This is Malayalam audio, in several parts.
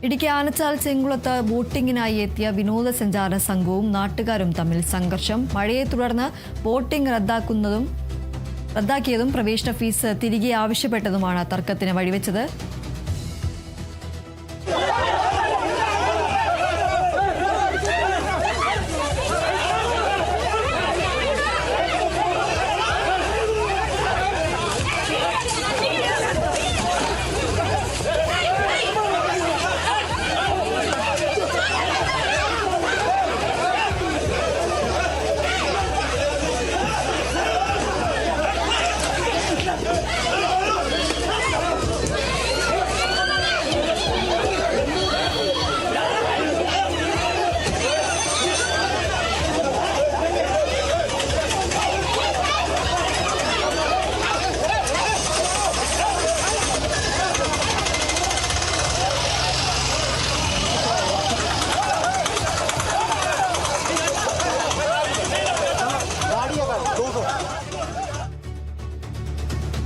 ഇടുക്കി ആനച്ചാൽ ചെങ്കുളത്ത് ബോട്ടിങ്ങിനായി എത്തിയ വിനോദസഞ്ചാര സംഘവും നാട്ടുകാരും തമ്മിൽ സംഘർഷം. മഴയെ തുടർന്ന് ബോട്ടിംഗ് റദ്ദാക്കിയതും പ്രവേശന ഫീസ് തിരികെ ആവശ്യപ്പെട്ടതുമാണ് തർക്കത്തിന് വഴിവെച്ചത്.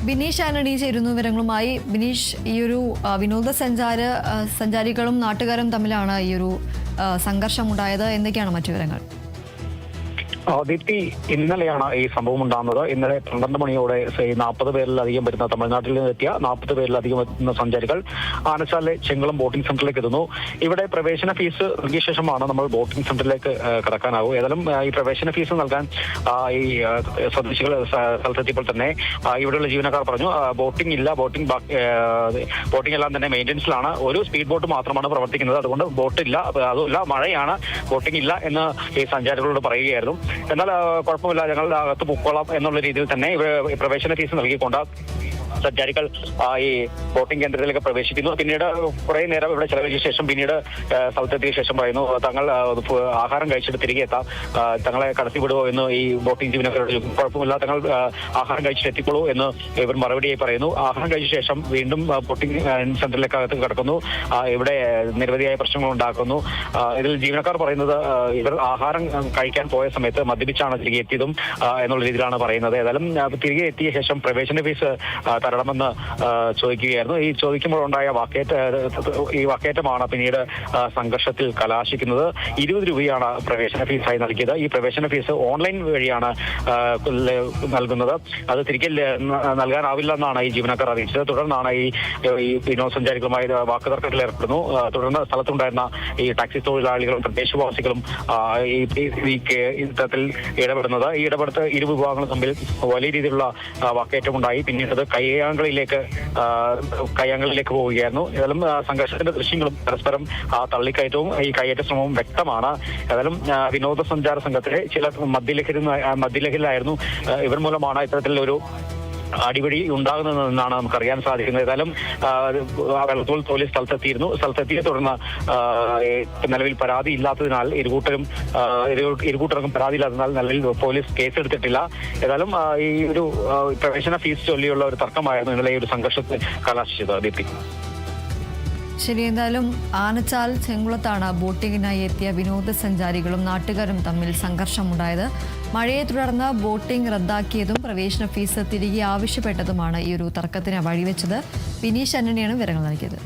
ബിനീഷ് ആന്റണി ചേരുന്നു വിവരങ്ങളുമായി. ബിനീഷ്, ഈ ഒരു സഞ്ചാരികളും നാട്ടുകാരും തമ്മിലാണ് ഈ ഒരു സംഘർഷമുണ്ടായത്. എന്തൊക്കെയാണ് മറ്റു വിവരങ്ങൾ? ദീപ്തി, ഇന്നലെയാണ് ഈ സംഭവം ഉണ്ടാകുന്നത്. ഇന്നലെ 12 മണിയോടെ 40 പേരിലധികം വരുന്ന തമിഴ്നാട്ടിൽ നിന്നെത്തിയ 40 പേരിലധികം എത്തുന്ന സഞ്ചാരികൾ ആനച്ചാലിലെ ചെങ്കുളം ബോട്ടിംഗ് സെന്ററിലേക്ക് എത്തുന്നു. ഇവിടെ പ്രവേശന ഫീസ് നൽകിയ ശേഷമാണ് നമ്മൾ ബോട്ടിംഗ് സെന്ററിലേക്ക് കടക്കാനാവും. ഏതായാലും ഈ പ്രവേശന ഫീസ് നൽകാൻ ഈ സ്വദേശികൾ സ്ഥലത്തെത്തിയപ്പോൾ തന്നെ ഇവിടെയുള്ള ജീവനക്കാർ പറഞ്ഞു, ബോട്ടിംഗ് ഇല്ല, ബോട്ടിംഗ് എല്ലാം തന്നെ മെയിൻ്റനൻസിലാണ്, ഒരു സ്പീഡ് ബോട്ട് മാത്രമാണ് പ്രവർത്തിക്കുന്നത്, അതുകൊണ്ട് ബോട്ടില്ല, അതുമല്ല മഴയാണ്, ബോട്ടിംഗ് ഇല്ല എന്ന് ഈ സഞ്ചാരികളോട് പറയുകയായിരുന്നു. എന്നാൽ കുഴപ്പമില്ല, ഞങ്ങൾ അകത്ത് പൊക്കോളാം എന്നുള്ള രീതിയിൽ തന്നെ പ്രവേശന ഫീസ് നൽകിക്കൊണ്ട് സഞ്ചാരികൾ ഈ ബോട്ടിംഗ് കേന്ദ്രത്തിലേക്ക് പ്രവേശിക്കുന്നു. പിന്നീട് കുറെ നേരം ഇവിടെ ചെലവഴിച്ച ശേഷം പിന്നീട് സ്ഥലത്തെത്തിയ ശേഷം പറയുന്നു, തങ്ങൾ ആഹാരം കഴിച്ചിട്ട് തിരികെ എത്താം, തങ്ങളെ കടത്തിവിടുവോ എന്ന് ഈ ബോട്ടിംഗ് ജീവനക്കാരോട്. കുഴപ്പമില്ല, തങ്ങൾ ആഹാരം കഴിച്ചിട്ട് എത്തിക്കോളൂ എന്ന് ഇവർ മറുപടിയായി പറയുന്നു. ആഹാരം കഴിച്ച ശേഷം വീണ്ടും ബോട്ടിംഗ് സെന്ററിലേക്ക് അകത്ത് കിടക്കുന്നു. ഇവിടെ നിരവധിയായ പ്രശ്നങ്ങൾ ഉണ്ടാക്കുന്നു. ഇതിൽ ജീവനക്കാർ പറയുന്നത് ഇവർ ആഹാരം കഴിക്കാൻ പോയ സമയത്ത് മദ്യപിച്ചാണ് തിരികെ എത്തിയതും എന്നുള്ള രീതിയിലാണ് പറയുന്നത്. ഏതായാലും തിരികെ എത്തിയ ശേഷം പ്രവേശന ഫീസ് തരണമെന്ന് ചോദിക്കുകയായിരുന്നു. ഈ ചോദിക്കുമ്പോഴുണ്ടായ വാക്കേറ്റമാണ് പിന്നീട് സംഘർഷത്തിൽ കലാശിക്കുന്നത്. 20 രൂപയാണ് പ്രവേശന ഫീസായി നൽകിയത്. ഈ പ്രവേശന ഫീസ് ഓൺലൈൻ വഴിയാണ് നൽകുന്നത്. അത് തിരികെ നൽകാനാവില്ലെന്നാണ് ഈ ജീവനക്കാർ അറിയിച്ചത്. തുടർന്നാണ് ഈ വിനോദസഞ്ചാരികളുമായി വാക്കുതർക്കത്തിൽ ഏർപ്പെടുന്നു. തുടർന്ന് സ്ഥലത്തുണ്ടായിരുന്ന ഈ ടാക്സി തൊഴിലാളികളും പ്രദേശവാസികളും ഈ ഇത്തരത്തിൽ ഇടപെടുന്നത്. ഈ ഇടപെടുത്ത് ഇരു വിഭാഗങ്ങളും തമ്മിൽ വലിയ രീതിയിലുള്ള വാക്കേറ്റമുണ്ടായി. പിന്നീട് അത് കയ്യാങ്കളിലേക്ക് പോവുകയായിരുന്നു. ഏതായാലും സംഘർഷത്തിന്റെ ദൃശ്യങ്ങളും പരസ്പരം തള്ളിക്കയറ്റവും ഈ കയ്യേറ്റ ശ്രമവും വ്യക്തമാണ്. ഏതായാലും വിനോദസഞ്ചാര സംഘത്തിലെ ചില മദ്യലഹരിയിലായിരുന്നു. ഇവർ മൂലമാണ് ഇത്തരത്തിലൊരു അടിപിടി ഉണ്ടാകുന്നതെന്നാണ് നമുക്കറിയാൻ സാധിക്കുന്നത്. ഏതായാലും വെള്ളത്തോൾ പോലീസ് സ്ഥലത്തെത്തിയെ തുടർന്ന് നിലവിൽ പരാതി ഇല്ലാത്തതിനാൽ ഇരുകൂട്ടർക്കും പരാതി ഇല്ലാത്തതിനാൽ നിലവിൽ പോലീസ് കേസെടുത്തിട്ടില്ല. ഏതായാലും ഈ ഒരു പ്രവേശന ഫീസ് ചൊല്ലിയുള്ള ഒരു തർക്കമായിരുന്നു ഇന്നലെ ഈ ഒരു സംഘർഷത്തിൽ കലാശിച്ചത്. ദീപ്തി, ശരി. എന്തായാലും ആനച്ചാൽ ചെങ്കുളത്താണ് ബോട്ടിങ്ങിനായി എത്തിയ വിനോദസഞ്ചാരികളും നാട്ടുകാരും തമ്മിൽ സംഘർഷമുണ്ടായത്. മഴയെ തുടർന്ന് ബോട്ടിംഗ് റദ്ദാക്കിയതും പ്രവേശന ഫീസ് തിരികെ ആവശ്യപ്പെട്ടതുമാണ് ഈ ഒരു തർക്കത്തിന് വഴിവെച്ചത്. ബിനീഷ് ആന്റണിയാണ് വിവരങ്ങൾ നൽകിയത്.